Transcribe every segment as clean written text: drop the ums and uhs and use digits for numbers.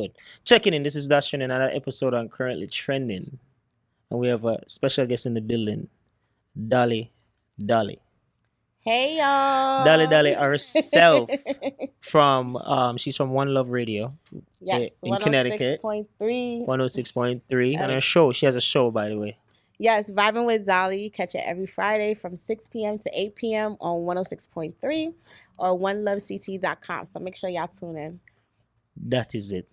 Good. Checking in. This is Dash in another episode on Currently Trending. And we have a special guest in the building, Dolly. Dolly. Hey y'all. Dolly herself from she's from One Love Radio. Yes, in Connecticut. 106.3. 106.3. And her show. She has a show, by the way. Yes, Vibing with Dolly. Catch it every Friday from 6 p.m. to 8 p.m. on 106.3 or onelovect.com. So make sure y'all tune in. That is it.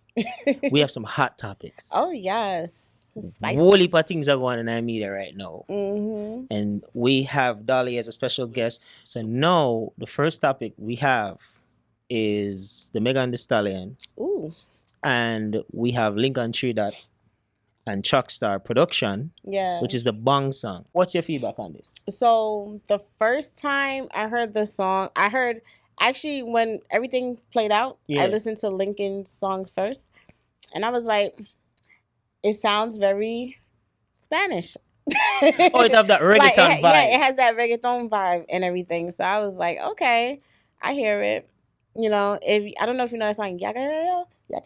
We have some hot topics. Oh, yes. Spicy. Whole heap of things are going on in our media right now. Mm-hmm. And we have Dolly as a special guest. So now the first topic we have is the Megan Thee Stallion. Ooh. And we have Lincoln Tree Dot and Chuckstar production, which is the Bong song. What's your feedback on this? So the first time I heard the song, actually when everything played out, I listened to Lincoln's song first. And I was like, it sounds very Spanish. Oh, it have that reggaeton vibe. Yeah, it has that reggaeton vibe and everything. So I was like, okay, I hear it. You know, I don't know if you know that song, Yaga. Yeah.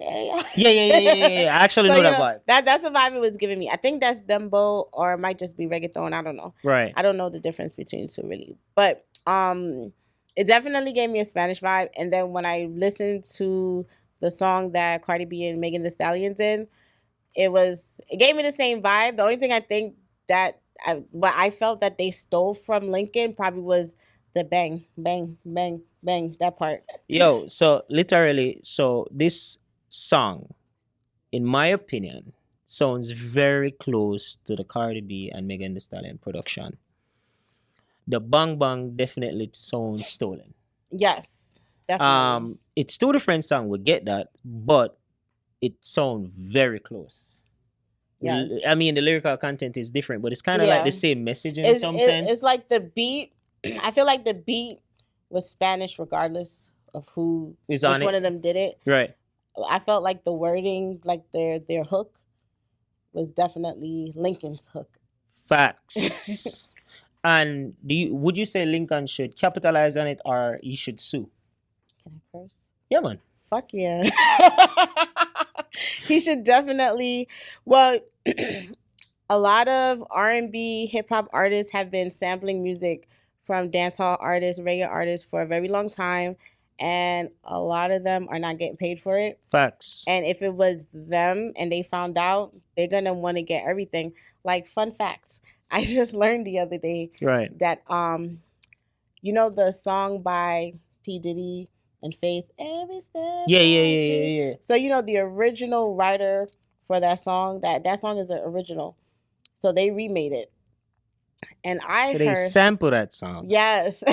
I actually know that vibe. That's the vibe it was giving me. I think that's dembo, or it might just be reggaeton. I don't know. Right. I don't know the difference between the two really. But it definitely gave me a Spanish vibe. And then when I listened to the song that Cardi B and Megan Thee Stallion did, it gave me the same vibe. The only thing I think that I felt that they stole from Lincoln probably was the bang, bang, bang, bang, that part. Yo, so literally, this song, in my opinion, sounds very close to the Cardi B and Megan Thee Stallion production. The bang bang definitely sounds stolen. Yes, definitely. It's two different songs, we get that, but it sounds very close. Yes. I mean, the lyrical content is different, but it's kind of like the same message in some sense. It's like the beat. I feel like the beat was Spanish regardless of which one of them did it. Right. I felt like the wording, like their hook, was definitely Lincoln's hook. Facts. And would you say Lincoln should capitalize on it or he should sue? Can I curse? Yeah, man. Fuck yeah. He should definitely. Well, a lot of R&B hip hop artists have been sampling music from dancehall artists, reggae artists for a very long time, and a lot of them are not getting paid for it. Facts. And if it was them and they found out, they're gonna want to get everything. Like, fun facts, I just learned the other day that you know the song by P. Diddy and Faith, Every Step. Yeah. So you know the original writer for that song, that song is an original. So they remade it. And I heard they sample that song. Yes.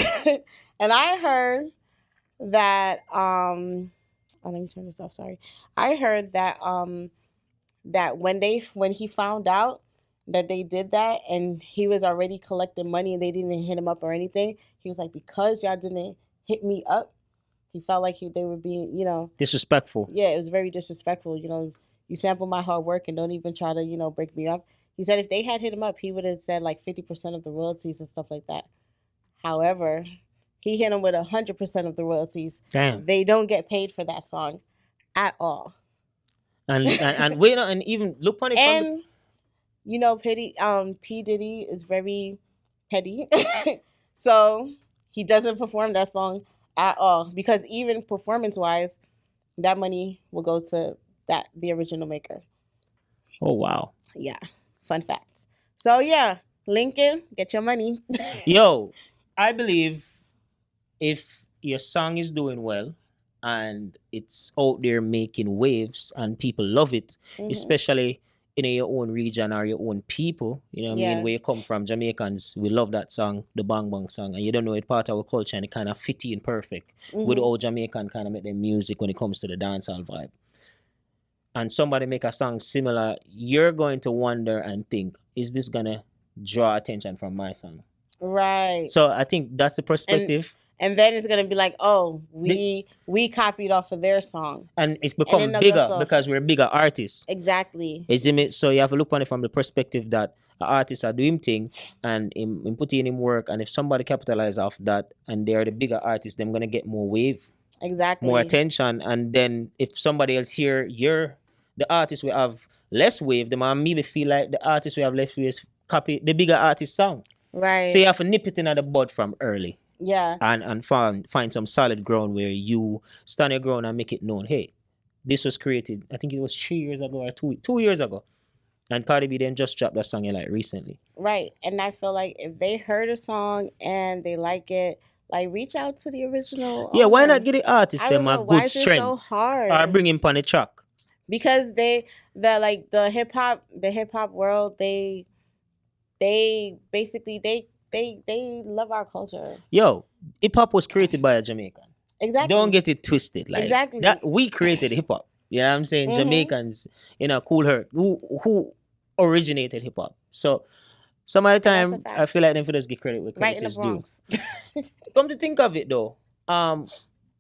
And I heard that let me turn this off, sorry. I heard that that when he found out that they did that and he was already collecting money and they didn't hit him up or anything, he was like, because y'all didn't hit me up, he felt like they were being, disrespectful. Yeah, it was very disrespectful. You sample my hard work and don't even try to, break me up. He said if they had hit him up, he would have said like 50% of the royalties and stuff like that. However, he hit him with 100% of the royalties. Damn. They don't get paid for that song at all. And wait, and even look on it. And P. Diddy is very petty, so he doesn't perform that song at all, because even performance-wise, that money will go to the original maker. Oh wow! Yeah, fun fact. So yeah, Lincoln, get your money. Yo, I believe if your song is doing well and it's out there making waves and people love it, especially in your own region or your own people, you know what I mean, where you come from, Jamaicans, we love that song, the Bang Bang song, and you don't know it's part of our culture and it kind of fit in perfect with all Jamaican kind of make their music when it comes to the dancehall vibe. And somebody make a song similar, you're going to wonder and think, is this gonna draw attention from my song? Right. So I think that's the perspective. And then it's gonna be like, oh, we copied off of their song, and it's become bigger because we're bigger artists. Exactly. So you have to look on it from the perspective that artists are doing thing and in putting in work, and if somebody capitalize off that and they are the bigger artists, they're gonna get more wave. more Exactly. attention. And then if somebody else hear you're the artist we have less wave, them and maybe feel like the artist we have less wave copy the bigger artist song. So Right. you have to nip it in at the bud from early Yeah. and find some solid ground where you stand your ground and make it known. Hey, this was created. I think it was 3 years ago or 2 years ago. And Cardi B then just dropped that song like recently. Right. And I feel like if they heard a song and they like it, like reach out to the original Yeah, why not owner. give the artist I them don't a know why good is it so strength or hard. bring him on the track? Because the hip hop world, they basically they love our culture. Yo, hip hop was created by a Jamaican. Exactly. Don't get it twisted. Like Exactly. that, we created hip hop. You know what I'm saying? Mhm. Jamaicans, cool hurt who originated hip hop. So some of the And that's a time, fact. I feel like them for just get credit where Right credit in the is due. Bronx. Come to think of it though,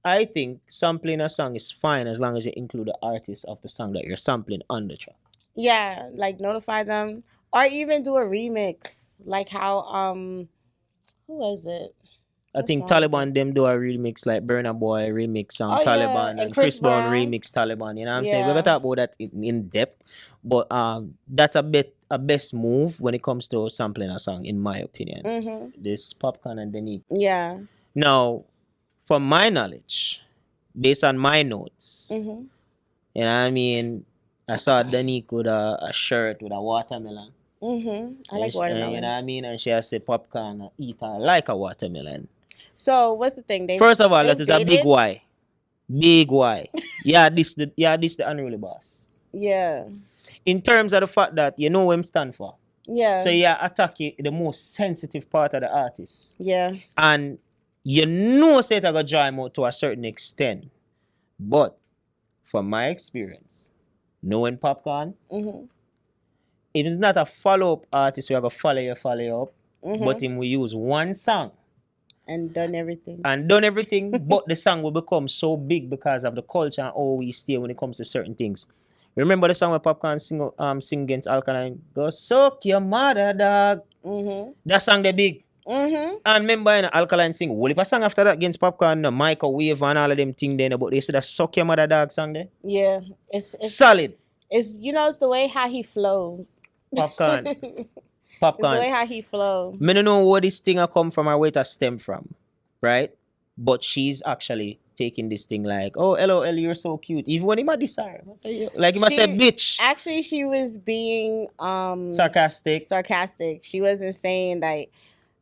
I think sampling a song is fine as long as you include the artist of the song that you're sampling on the track. Yeah, like notify them or even do a remix. Like how who was it? I What think song was Taliban it? them do a remix like Burna Boy remix Oh yeah, Taliban and and Chris Chris Brown Brown. remix Taliban. You know what I'm saying? We're Yeah. gonna talk about that in depth, but that's a best move when it comes to sampling a song, in my opinion. Mhm. This Popcaan and Denyque. Yeah. Now, from my knowledge, based on my notes, Mhm. you know what I mean, I saw Denyque with a shirt with a watermelon. Mhm. I And like you know watermelon. what I mean? And she has said Popcaan eat her like a watermelon. So what's the thing? First of all, they that is a big dated? why. Big why. This the unruly boss. Yeah. In terms of the fact that you know what him stand for. Yeah. So yeah, attack the most sensitive part of the artist. Yeah. And you know say it I go draw him out to a certain extent. But from my experience, knowing Popcaan, Mhm. it is not a follow-up artist where I go follow you up. Mhm. But him will use one song And done everything. and done everything, but the song will become so big because of the culture and how we stay when it comes to certain things. Remember the song where Popcaan sing against Alkaline? Go suck your mother, dog. Mhm. That song they big. Mhm. And remember Alkaline sing, well, if a song after that against Popcaan, the microwave and all of them thing there, but they said that suck your mother, dog song there. Yeah. It's Solid. it's it's the way how he flows. Popcaan. It's the way Popcaan. how he flows. Me don't know where this thing a come from or where it a stem from, right? But she's actually taking this thing like, oh, LOL, you're so cute. Even when he might desire, like he must say, bitch, Actually, she was being sarcastic. She wasn't saying like.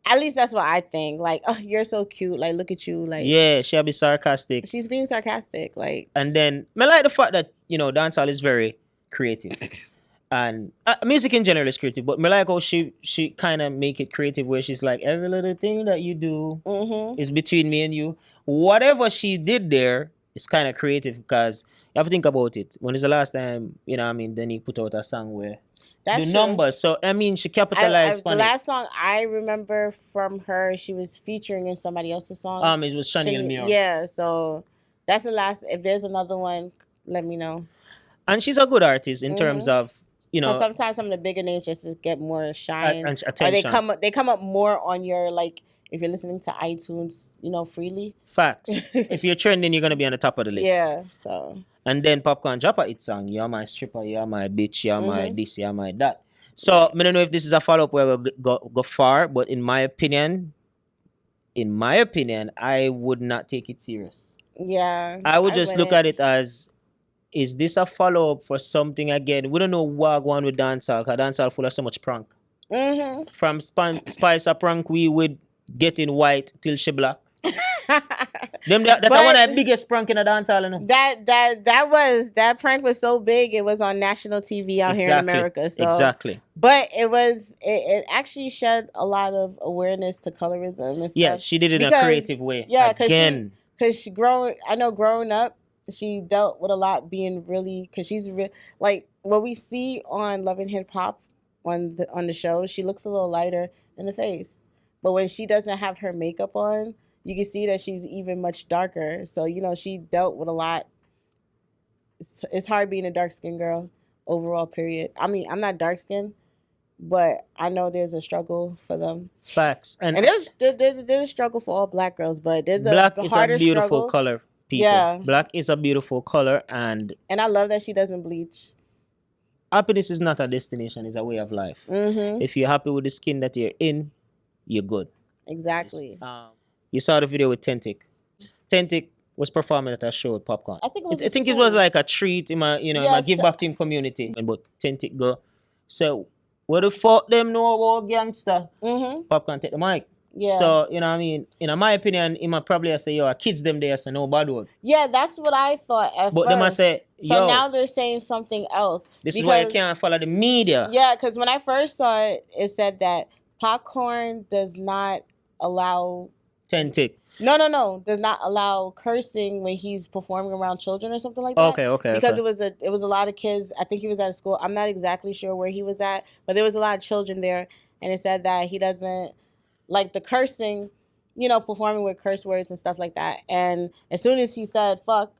At least that's what I think. Like, oh, you're so cute. Like, look at you. Like, Yeah, she'll be sarcastic. she's being sarcastic. Like, And then, I like the fact that, dancehall is very creative. And music in general is creative, but I like how she kind of make it creative where she's like, every little thing that you do mhm. is between me and you. Whatever she did there is kind of creative because you have to think about it. When is the last time, then he put out a song where That's the true. numbers. So, she capitalized The on it. last song I remember from her, she was featuring in somebody else's song. It was Shani Elmira. Yeah, so that's the last. If there's another one, let me know. And she's a good artist in terms of, Because sometimes some of the bigger names just get more shine, and or attention. they come up more on your like if you're listening to iTunes, freely. Facts. If you're trending, you're gonna be on the top of the list. Yeah, so. And then Popcaan drop a hit song. You're my stripper, you're my bitch, you're my this, you're my that. So I don't know if this is a follow-up where we'll go far, but in my opinion, I would not take it serious. Yeah. I would just look at it as, is this a follow-up for something again? We don't know what going with dancehall, because dancehall full of so much prank. Mm-hmm. From Spice a prank we would getting white till she black. That's one of the biggest prank in a dancehall, you know? That prank was so big it was on national TV out here in America. So exactly. But it actually shed a lot of awareness to colorism and stuff. Yeah, she did it in a creative way. Yeah, because growing up, she dealt with a lot being really because she's like what we see on Love and Hip Hop on the show. She looks a little lighter in the face, but when she doesn't have her makeup on, you can see that she's even much darker. So, she dealt with a lot. It's hard being a dark-skinned girl overall, period. I mean, I'm not dark-skinned, but I know there's a struggle for them. Facts. And there's a struggle for all black girls, but there's black a is harder a beautiful struggle. color. people. Yeah. Black is a beautiful color, and And I love that she doesn't bleach. happiness is not a destination, it's a way of life. Mm-hmm. If you're happy with the skin that you're in, you're good. Exactly. You saw the video with Tentic. Tentic was performing at a show at Popcorn. I think it was I a think it was school. like a treat in my, in my Yes. give back team community. But Tentic go, so what the fuck them know about gangster? Mm-hmm. Popcorn take the mic. Yeah. So, you know what I mean? In my opinion, he might probably say, yo, kids them there, so no bad word. Yeah, that's what I thought at But first. them I say, So yo, now they're saying something else. this is why you can't follow the media. Yeah, because when I first saw it, it said that Popcorn does not allow... Tentic. No, does not allow cursing when he's performing around children or something like that. Okay. Because it was a lot of kids. I think he was at a school. I'm not exactly sure where he was at, but there was a lot of children there, and it said that he doesn't like the cursing, performing with curse words and stuff like that. And as soon as he said fuck,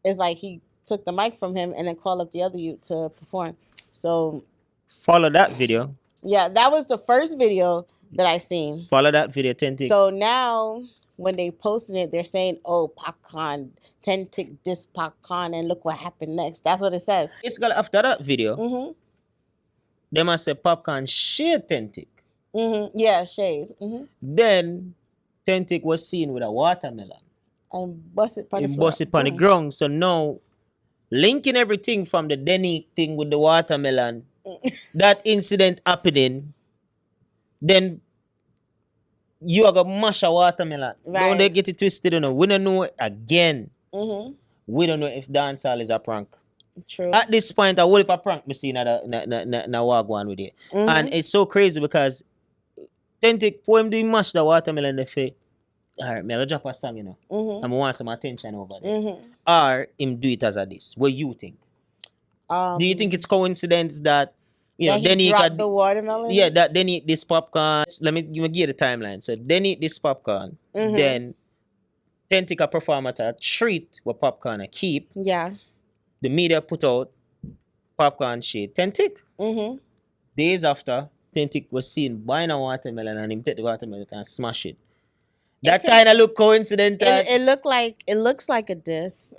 it's like he took the mic from him and then called up the other youth to perform. So follow that video. Yeah, that was the first video that I seen. Follow that video, Tentic. So now when they posted it, they're saying, "Oh, Popcaan, Tentic diss Popcaan, and look what happened next." That's what it says. Basically, after that video, Mm-hmm. they must say Popcaan shade Tentic. Mm-hmm. Yeah, shade. Mm-hmm. Then Tentic was seen with a watermelon. And bust it on the ground. So now, linking everything from the Denyque thing with the watermelon, that incident happening, then you are gonna mash a watermelon. Right. Don't they get it twisted? We don't know again. Mm-hmm. We don't know if dancehall is a prank. True. At this point, I will a prank me see na wagwan with it. Mm-hmm. And it's so crazy because Tentic, when they mash the watermelon, they say, alright, me drop a song, Mm-hmm. and I want some attention over there. Mm-hmm. Or him do it as a this. What you think? Do you think it's coincidence that then he dropped the watermelon? Yeah, that then eat this popcorn. Let me give you the timeline. So then eat this popcorn. Mm-hmm. Then Tentic perform at a treat what Popcaan keep. Yeah. The media put out Popcaan shade Tentic. Mm-hmm. Days after, Tentic was seen buying a watermelon and him take the watermelon and smash it. That kind of look coincidental. It looks like a diss.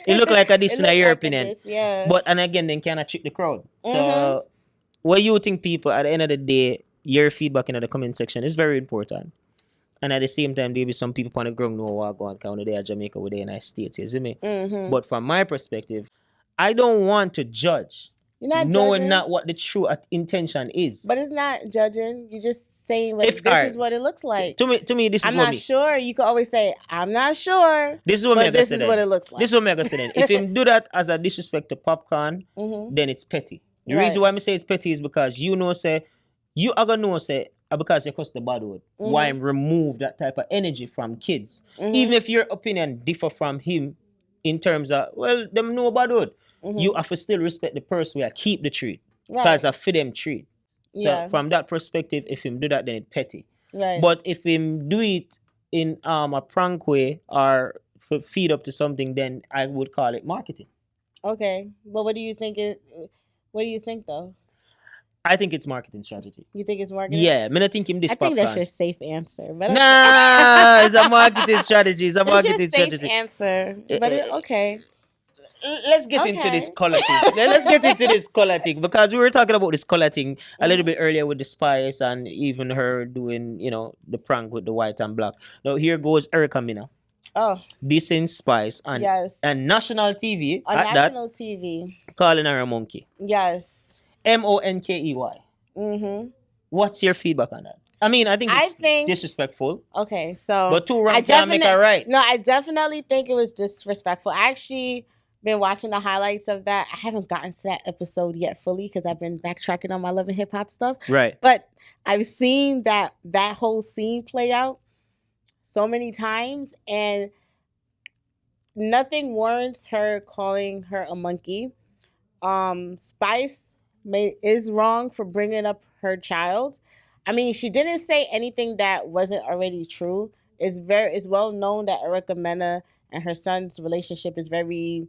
It look like a diss in your like opinion. Diss, yeah. But and again, then kind of trick the crowd. So Mm-hmm. what you think, people, at the end of the day, your feedback in the comment section is very important. And at the same time, there be some people on the ground know what going on. They are Jamaica, with the United States, you see me? Mm-hmm. But from my perspective, I don't want to judge. You're not knowing judging, not what the true intention is. But it's not judging. You're just saying this is what it looks like. To me, this is I'm what not sure. You could always say, I'm not sure. This is what but this is what it looks like. This is what I'm saying. If him do that as a disrespect to Popcaan, mm-hmm. then it's petty. The Right. reason why I say it's petty is because you are gonna know because you cuss the bad word. Mm-hmm. Why him remove that type of energy from kids. Mm-hmm. Even if your opinion differ from him in terms of, well, them know bad word. Mm-hmm. You have to still respect the person where keep the treat. Right. Because I fit them treat. So Yeah. from that perspective, if him do that, then it's petty. Right. But if him do it in a prank way or feed up to something, then I would call it marketing. Okay. But what do you think though? I think it's marketing strategy. You think it's marketing? Yeah, I think him this I think Popcaan. that's your safe answer. But Nah, it's a marketing strategy. It's a marketing it's your safe strategy. answer. But okay. Let's get into this color thing. Let's get into this color thing because we were talking about this color thing a little bit earlier with the Spice and even her doing, the prank with the white and black. Now here goes Erica Mina. Oh. Dissing Spice and national TV on national TV, calling her a monkey. Yes. Monkey. Mm-hmm. What's your feedback on that? I mean, I think it's disrespectful. Okay, so but two wrong can't make her right. No, I definitely think it was disrespectful. I actually been watching the highlights of that. I haven't gotten to that episode yet fully because I've been backtracking on my Love and Hip Hop stuff. Right. But I've seen that whole scene play out so many times, and nothing warrants her calling her a monkey. Spice is wrong for bringing up her child. I mean, she didn't say anything that wasn't already true. It's well known that Erica Mena and her son's relationship is very,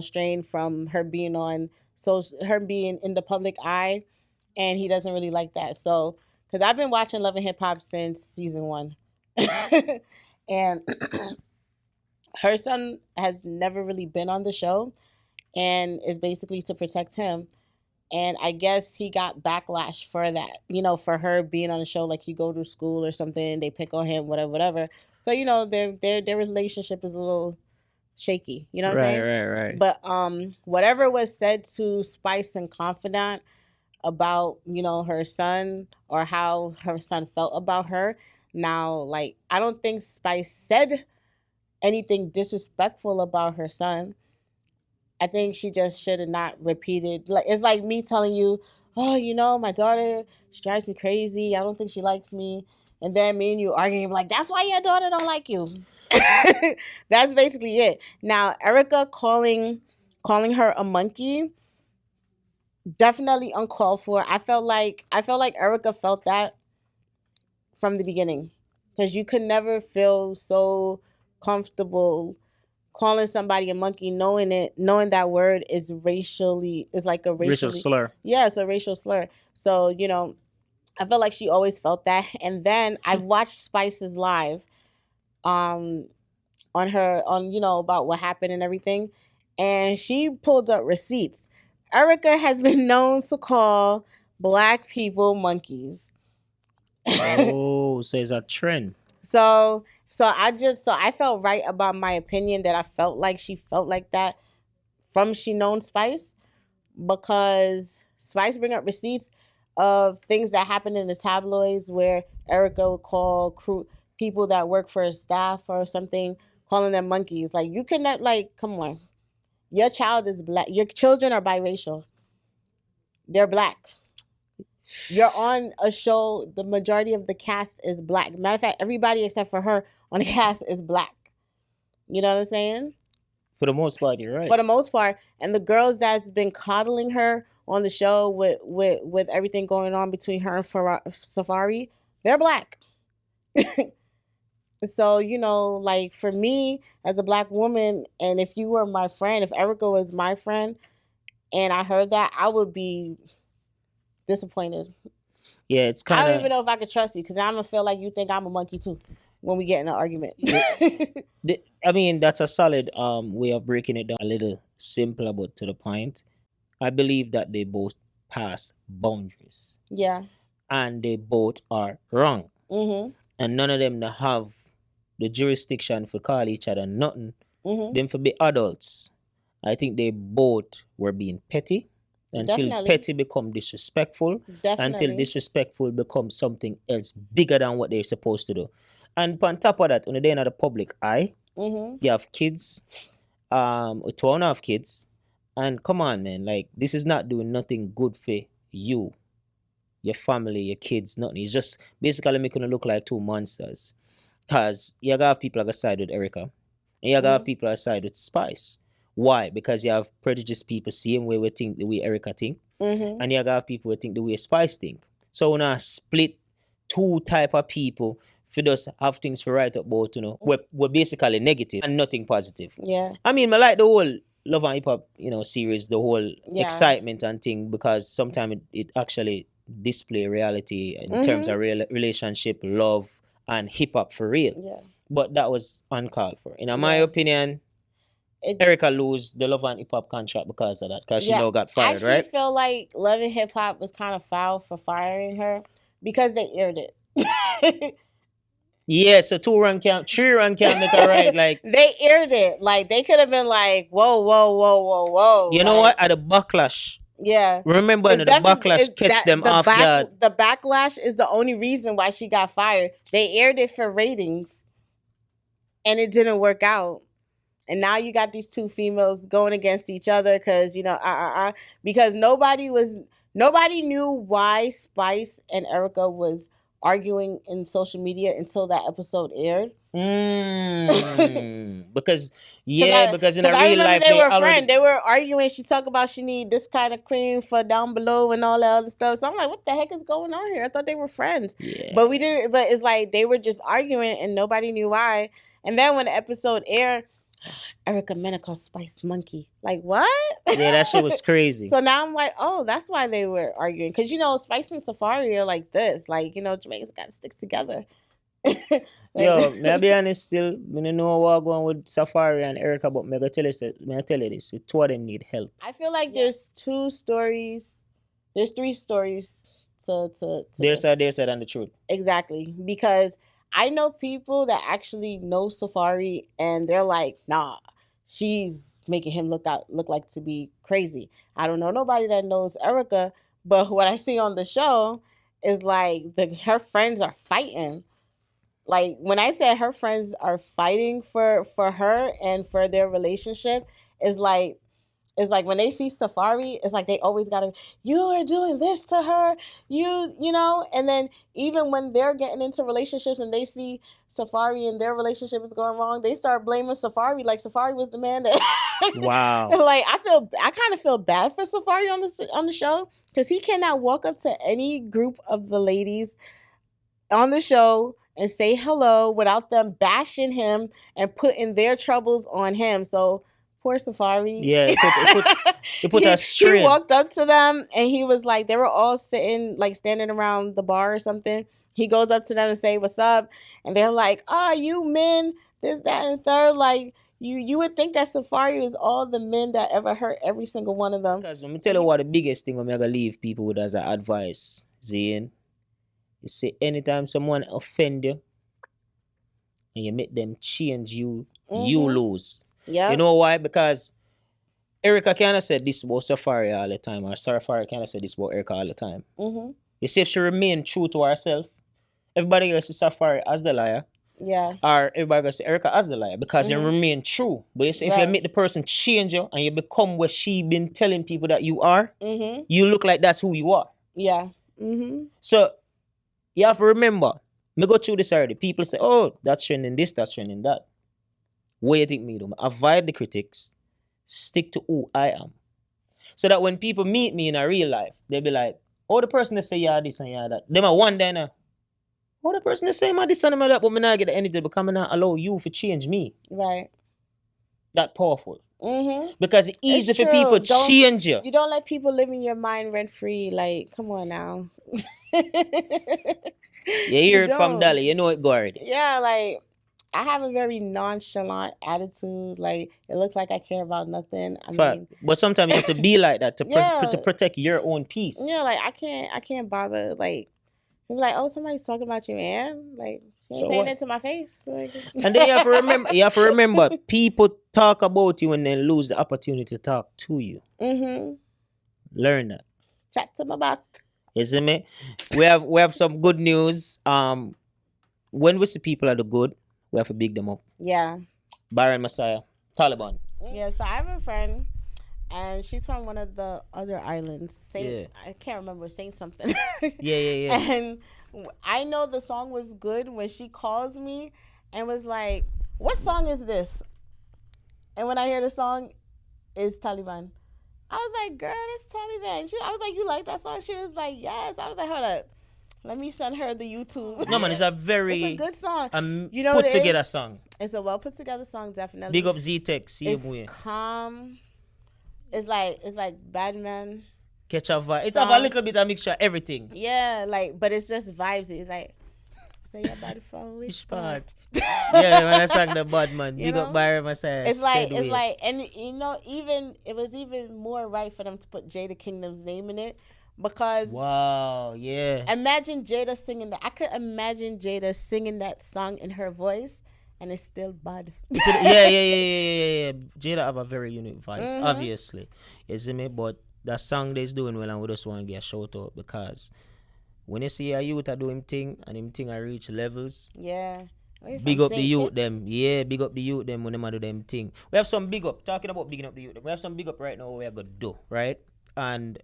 strained from her being her being in the public eye, and he doesn't really like that. So, because I've been watching Love and Hip Hop since season 1, and her son has never really been on the show, and is basically to protect him. And I guess he got backlash for that, for her being on the show. Like, you go to school or something, they pick on him, whatever, whatever. So their relationship is a little shaky. You know what I'm Right, saying? right, right. But whatever was said to Spice and Confidant about her son, or how her son felt about her. Now, like, I don't think Spice said anything disrespectful about her son. I think she just should have not repeated. Like, it's like me telling you, oh, my daughter, she drives me crazy. I don't think she likes me. And then me and you arguing, like, that's why your daughter don't like you. That's basically it. Now, Erica calling her a monkey, definitely uncalled for. I felt like Erica felt that from the beginning, because you could never feel so comfortable calling somebody a monkey, knowing that word is like a Racial racially, slur. yeah, it's a racial slur. So I felt like she always felt that. And then I've watched Spice's live, um, on her on about what happened and everything, and she pulled up receipts. Erica has been known to call black people monkeys. Oh, so it's a trend. So I felt right about my opinion, that I felt like she felt like that from she known Spice, because Spice bring up receipts of things that happened in the tabloids where Erica would call people that work for her staff or something, calling them monkeys. Like, you cannot, like, come on. Your child is black. Your children are biracial. They're black. You're on a show, the majority of the cast is black. Matter of fact, everybody except for her on the cast is black. You know what I'm saying? For the most part, you're right. For the most part. And the girls that's been coddling her on the show with everything going on between her and Safari, they're black. So, like, for me as a black woman, and if you were my friend, if Erica was my friend, and I heard that, I would be disappointed. Yeah, it's I kind don't of. even know if I could trust you, because I'm gonna feel like you think I'm a monkey too when we get in an argument. I mean, that's a solid way of breaking it down. A little simpler, but to the point. I believe that they both pass boundaries, Yeah. and they both are wrong, Mhm. and none of them now have the jurisdiction for call each other nothing. Mhm. Them for be adults. I think they both were being petty until Definitely. petty become disrespectful, until Definitely. disrespectful becomes something else bigger than what they're supposed to do. And on top of that, when they're in the public eye, Mhm. you have kids, 2.5 kids, and come on, man, like, this is not doing nothing good for you, your family, your kids, nothing. It's just basically making it look like two monsters. Cause you gotta have people like side with Erica, and you gotta have Mhm. people aside with Spice. Why? Because you have prejudiced people same way we think the way Erica think, Mhm. and you gotta have people who think the way Spice think. So when I split two type of people for just have things for right about, we're basically negative and nothing positive. Yeah. I mean, I like the whole Love and Hip Hop, series, the whole Yeah. excitement and thing, because sometimes it actually display reality in terms of real relationship, love, and hip hop for real. Yeah. But that was uncalled for. In my Yeah. opinion, Erica lose the Love and Hip Hop contract because of that, because she Yeah. now got I fired, actually right? feel like Love and Hip Hop was kind of foul for firing her, because they aired it. Yeah, so 3 run can't make a right. Like, They aired it. Like, they could have been like, whoa, whoa, whoa, whoa, whoa. you know what? At the backlash, Yeah. remember, It's the definitely backlash catch them off guard. the backlash is the only reason why she got fired. They aired it for ratings, and it didn't work out. And now you got these two females going against each other, because because nobody knew why Spice and Erica was arguing in social media until that episode aired. Because because in a I real remember life they they were already. friends. They were arguing. She talked about she need this kind of cream for down below and all that other stuff. So I'm like, what the heck is going on here? I thought they were friends. Yeah. But we didn't. But it's like they were just arguing and nobody knew why. And then when the episode aired, Erica Mena called Spice Monkey. Like, what? Yeah, that shit was crazy. So now I'm like, oh, that's why they were arguing. Because, Spice and Safari are like this. Like, Jamaicans got to stick together. Like, Yo, may I be honest still, me no know what going with Safari and Erica, but me go tell you, me I tell you this, the two of them need help. I feel like there's two stories. There's three stories to Their side, this. their side, and the truth. Exactly. Because I know people that actually know Safari and they're like, nah, she's making him look like to be crazy. I don't know nobody that knows Erica, but what I see on the show is like her friends are fighting. Like when I said her friends are fighting for her and for their relationship, is like it's like when they see Safari, it's like they always gotta, you are doing this to her, you know, and then even when they're getting into relationships and they see Safari and their relationship is going wrong, they start blaming Safari like Safari was the man that. Wow. Like I kind of feel bad for Safari on the show because he cannot walk up to any group of the ladies on the show and say hello without them bashing him and putting their troubles on him. So poor Safari. Yeah, it put us He straight. walked up to them and he was like, they were all sitting, like standing around the bar or something. He goes up to them and say, "What's up?" And they're like, "Oh, you men, this, that, and third." Like you would think that Safari is all the men that ever hurt every single one of them. Because let me tell you what the biggest thing I'm gonna leave people with as an advice, Zane. You see, anytime someone offend you and you make them change you, you lose. Yeah. You know why? Because Erica kind of said this about Safari all the time, or Safari kind of said this about Erica all the time. You see, if she remain true to herself, everybody gonna see Safari as the liar. Yeah. Or everybody gonna see Erica as the liar because you remain true. But you see, if you make the person change you and you become what she been telling people that you are, you look like that's who you are. Yeah. So you have to remember, me go through this already. People say, oh, that's trending this, that's trending that. What do you think me do? Avoid the critics, stick to who I am. So that when people meet me in a real life, they'll be like, oh, the person that say yeah this and yeah that. Them are one day now. Oh, the person that say my this and my that, but me not get the energy because I not allow you to change me. Right. That powerful. Because it's easy for people to change you. You don't let people live in your mind rent free. Like, come on now. You hear it from Dolly, you know it go already. Yeah, like I have a very nonchalant attitude. Like it looks like I care about nothing. I mean, but sometimes you have to be like that to protect your own peace. Yeah, like I can't bother. Like be like, oh, somebody's talking about you, man. Like she ain't saying it to my face. Like. And then you have to remember, people talk about you and then lose the opportunity to talk to you. Learn that. Chat to my back. You see me? We have some good news. When we see people are the good, we have to big them up. Yeah. Byron Messiah, Taliban. Yeah, so I have a friend and she's from one of the other islands. I can't remember, Saint something. Yeah. And I know the song was good when she calls me and was like, what song is this? And when I hear the song, it's Taliban. I was like, girl, it's Taliban. I was like, you like that song? She was like, yes. I was like, hold up. Let me send her the YouTube. No, man, it's a good song. You know put together song. It's a well put together song, definitely. Big up Z-Tech, It's calm. It's like Batman. Catch a vibe. It's have a little bit of mixture of everything. Yeah, like, but it's just vibes. It's like, say your body phone, which part? Yeah, when I sang the Badman. Big up Byron Messiah. It's like, and you know, it was even more right for them to put Jada Kingdom's name in it. Because wow, yeah. Imagine Jada singing that. I could imagine Jada singing that song in her voice, and it's still bad. Yeah. Jada have a very unique voice, obviously, isn't it? But that song they's doing well, and we just want to get a shout out because when you see a youth are doing thing and him thing I reach levels, big up the youth them. Yeah, big up the youth them when them do them thing. We have some big up. Talking about bigging up the youth, we have some big up right now. We are gonna do right and.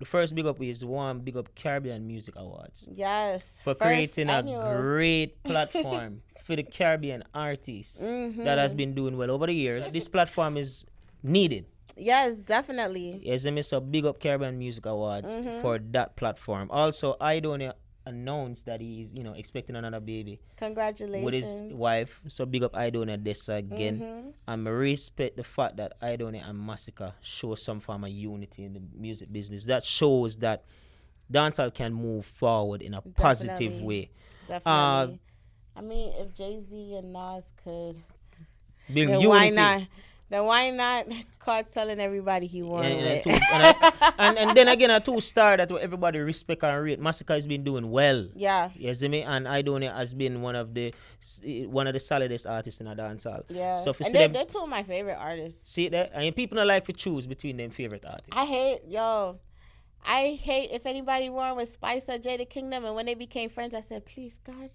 The first big up is one big up Caribbean Music Awards. Yes. For creating a great platform for the Caribbean artists that has been doing well over the years. This platform is needed. Yes, definitely. Yes, so big up Caribbean Music Awards for that platform. Also, I don't announced that he's expecting another baby. Congratulations. With his wife. So big up Idona Dessa again. And I respect the fact that Idona and Massacre show some form of unity in the music business. That shows that dancehall can move forward in a positive way. Definitely. I mean, if Jay-Z and Nas could, Bring then why unity. not? Then why not Card telling everybody he won And, with? and then again, a two-star that everybody respect and rate. Massacre has been doing well. Yeah. You see me? And I Don't has been one of the solidest artists in a dancehall. Yeah. So if you And see them, they're two of my favorite artists. see that, and people don't like to choose between them favorite artists. I hate if anybody won with Spice or Jada Kingdom, and when they became friends, I said, please, God,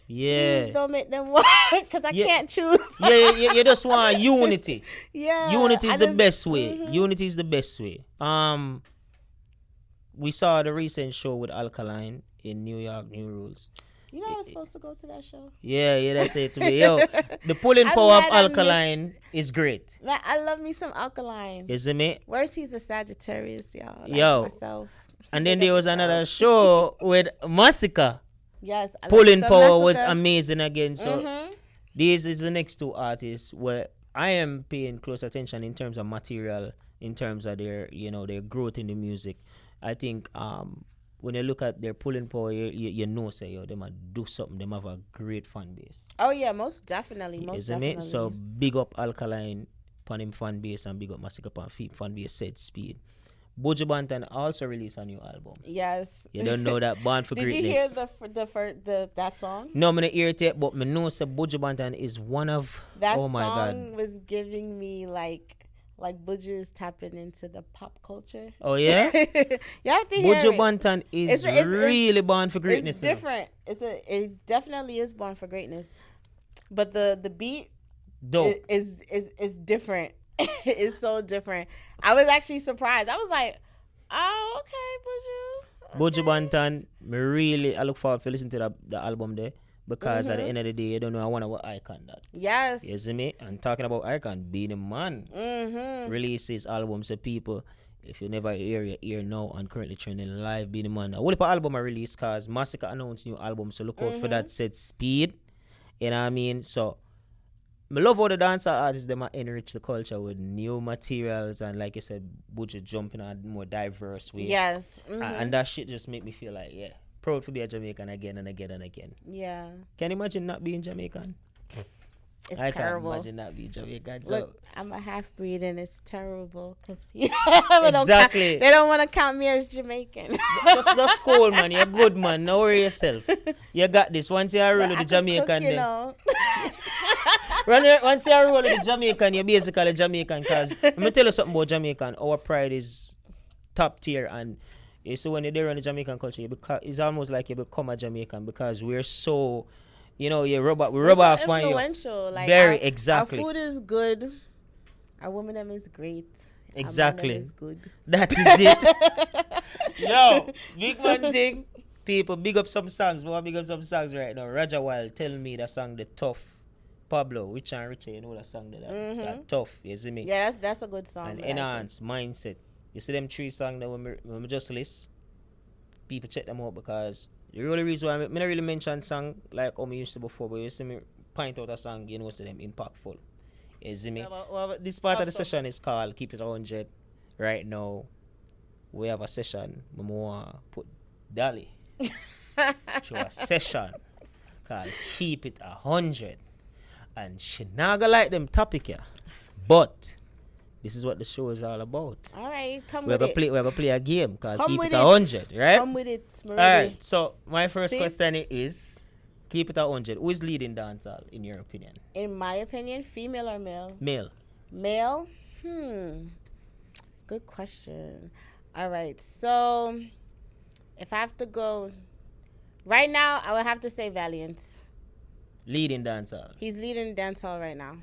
Yeah. please don't make them won, because I Yeah. can't choose. You just want unity. Yeah. Unity is I the just- best way. mhm. Unity is the best way. We saw the recent show with Alkaline in New York, New Rules. You know I was supposed to go to that show. Yeah, that's it to me. Yo, the pulling I'm power of glad I Alkaline is great. Man, I love me some Alkaline. Isn't it? Worse, he's a Sagittarius, y'all. Like Yo. myself. And then there was another show with Massacre. Yes. I love Pulling some power was Massacre. amazing again. So Mhm. these is the next two artists where I am paying close attention in terms of material, in terms of their growth in the music. I think when you look at their pulling power, you know, say, yo, they might do something. They have a great fan base. Oh yeah, most definitely, most Isn't definitely. it? So big up Alkaline upon him fan base and big up Massacre upon fan base said speed. Buju Banton also released a new album. Yes. You don't know that Born for Did Greatness. you hear the that song? No, I'm gonna irritate, but me know say Buju Banton is one of That oh my song god. was giving me like Buju is tapping into the pop culture. Oh yeah? You have to hear Buju it. Banton is It's- really born for greatness. It's you know. different. It definitely is Born for Greatness, but the beat Dope. is different. It's so different. I was actually surprised. I was like, oh, okay, Buju. Buju Banton, I look forward to listening to the album there because at the end of the day, you don't know I want what icon that. Yes. You see me? And talking about icon, being a man releases albums to people. If you never hear your ear now and currently trending live, being a man. I will put album I release because Massacre announced new album, so look out for that said speed. You know what I mean? So I love how the dancer artists them enrich the culture with new materials and like you said, Buju jumping on a more diverse way. Yes. And that shit just make me feel like, yeah, proud to be a Jamaican again and again and again. Yeah. Can you imagine not being Jamaican? It's I terrible. can't imagine not being Jamaican. So Look, I'm a half breed and it's terrible because Exactly. they don't want to count me as Jamaican. just cool, man. You're good, man. Don't worry yourself. You got this. Once you're roll with the Jamaican, you then know. once you're roll with the Jamaican, you're basically Jamaican. Because let me tell you something about Jamaican. Our pride is top tier, and you see when you're there on the Jamaican culture, it's almost like you become a Jamaican because we're so, we rub We're so off on you. influential. Like Very our, exactly. Our food is good. Our women them is great. Our man Exactly. them is good. That is it. Yo, big man thing. People, big up some songs. We want big up some songs right now. Roger Wild tell me the song The Tough. Pablo, Rich and Richer, you know that song that Tough, you see me? Yeah, that's a good song. And but I think- Enhance, Mindset. You see them three songs that when we just list, people check them out because the only reason why I not really mention song like how we used to before, but you see me point out a song, you know, see them impactful. You see me? This part of the session is called Keep It 100. Right now, we have a session. We want to put Dolly to a session called Keep It 100. And she not gonna like them topic here. But this is what the show is all about. All right, come We're with it. gonna play a game called Come Keep with It 100, right? Come with it, All Maridi. right. So my first See? question is Keep It 100. Who is leading dancehall in your opinion? In my opinion, female or male? Male. Male? Good question. All right. So if I have to go right now, I would have to say Valiant. Leading dancehall. He's leading dancehall right now.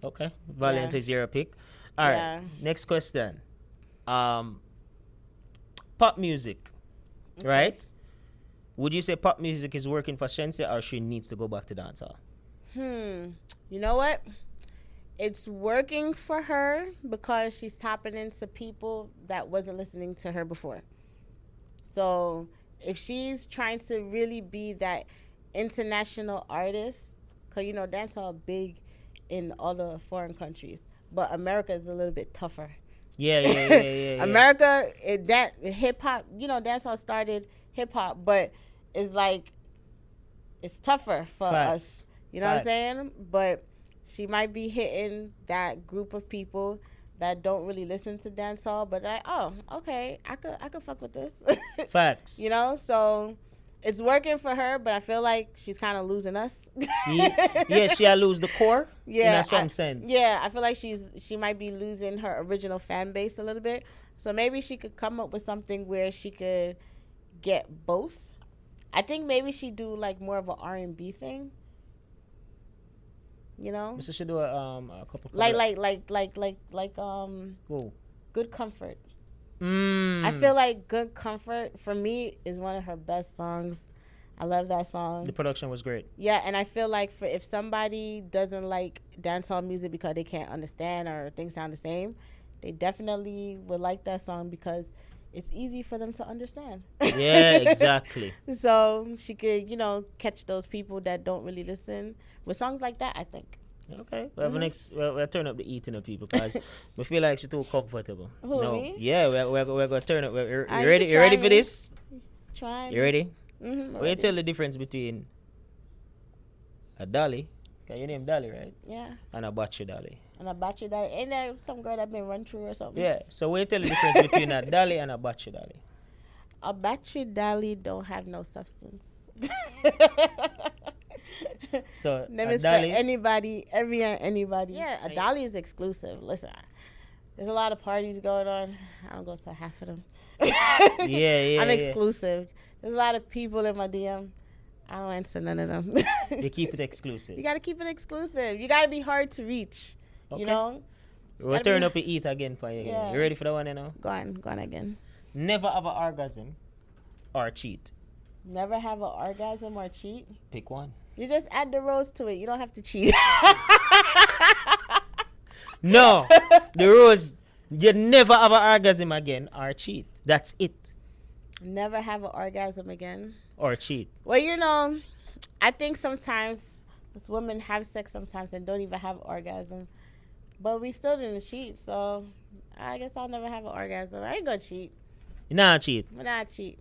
Okay. Valiant Yeah. is your pick. All right. Yeah. Next question. Pop music. Right? Would you say pop music is working for Shenseea or she needs to go back to dancehall? You know what? It's working for her because she's tapping into people that wasn't listening to her before. So if she's trying to really be that international artist, because dancehall big in all the foreign countries, but America is a little bit tougher. Yeah. America, that hip hop, dancehall started hip hop, but it's like it's tougher for us. Facts. You know what I'm Facts. saying? But she might be hitting that group of people that don't really listen to dancehall, but like, oh, okay, I could fuck with this. Facts. You know, so it's working for her, but I feel like she's kind of losing us. Yeah, she'll lose the core. Yeah, In some sense. Yeah, I feel like she might be losing her original fan base a little bit. So maybe she could come up with something where she could get both. I think maybe she do like more of an R&B thing. You know, So she do a couple. like Whoa. Good Comfort. Mm. I feel like Good Comfort for me is one of her best songs. I love that song. The production was great. Yeah, and I feel like if somebody doesn't like dancehall music because they can't understand or things sound the same, they definitely would like that song because it's easy for them to understand. Yeah, exactly. So she could, catch those people that don't really listen with songs like that, I think. Okay, we'll turn up the eating of people because we feel like she's too comfortable. Who, me? Yeah, we're gonna turn up. You You ready? can You ready try for me. this? Try. You ready? Mm-hmm, Will you tell the difference between a dolly, can you name dolly, right? Yeah. And a battery dolly. And I bet you that ain't there some girl that been run through or something. Yeah. So will you tell the difference between a dolly and a battery dolly? A battery dolly don't have no substance. So Them a is dolly. for anybody, anybody. Yeah, a dolly is exclusive. Listen, there's a lot of parties going on. I don't go to half of them. Yeah. I'm exclusive. There's a lot of people in my DM. I don't answer none of them. They keep it exclusive. You gotta keep it exclusive. You gotta be hard to reach. Okay. You know? We'll turn up and eat again for you. Yeah. You ready for that one, Go on again. Never have an orgasm or cheat. Never have an orgasm or cheat. Pick one. You just add the rose to it. You don't have to cheat. No, the rules. You never have an orgasm again or cheat. That's it. Never have an orgasm again. Or cheat. Well, I think sometimes women have sex sometimes and don't even have an orgasm. But we still didn't cheat, so I guess I'll never have an orgasm. I ain't gonna cheat. You not cheat. I'm not cheat.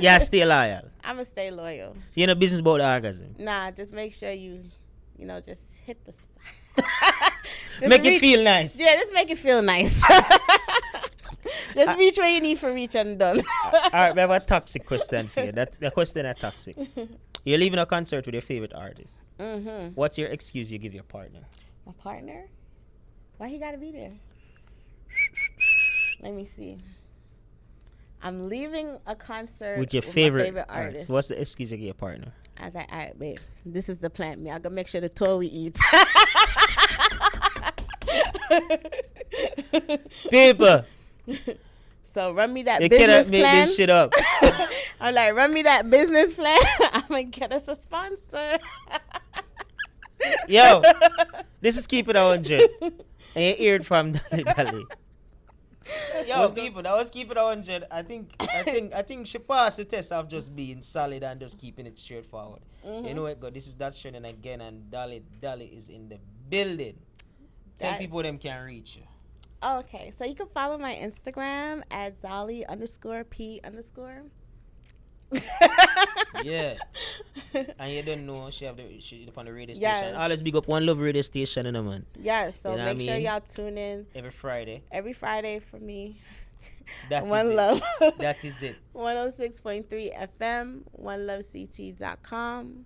Yeah, stay loyal. I'm gonna stay loyal. So you know business about the orgasm. Nah, just make sure you just hit the spot. Make it feel nice. Yeah, just make it feel nice. Just reach where you need for reach and done. All right, we have a toxic question for you. The question is toxic. You're leaving a concert with your favorite artist. Mm-hmm. What's your excuse you give your partner? My partner? Why he gotta be there? Let me see. I'm leaving a concert With your my favorite artist. What's the excuse you give your partner? I was like, all right, babe, this is the plan. Me, I gotta make sure the tour we eat. People, So run me that you business cannot make plan. this shit up. I'm like, run me that business plan. I'm gonna get us a sponsor. Yo, this is Keep It 100. And you heard from Dolly Dolly. Yo, people, that was Keep It 100. I think she passed the test of just being solid and just keeping it straightforward. Mm-hmm. You know what, God, this is that trending again, and Dolly is in the building. Tell people them can reach you. Okay, so you can follow my Instagram at Zolly_P_. Yeah. And you don't know she on the radio Yes. station. Always big up One Love radio station, man. Yes, so You know what make I sure mean? y'all tune in Every Friday. for me. That is One it. Love. That is it. 106.3 FM, onelovect.com.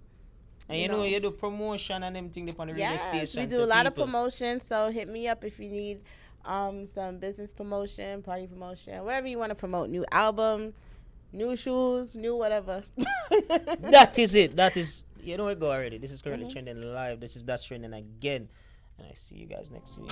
And you know you do promotion and them thing on the radio Yes, station. we do so a lot of people- promotion, so hit me up if you need some business promotion, party promotion, whatever you want to promote. New album, new shoes, new whatever. That is it. That is, you know it go already. This is currently trending live. This is That's Trending again. And I see you guys next week.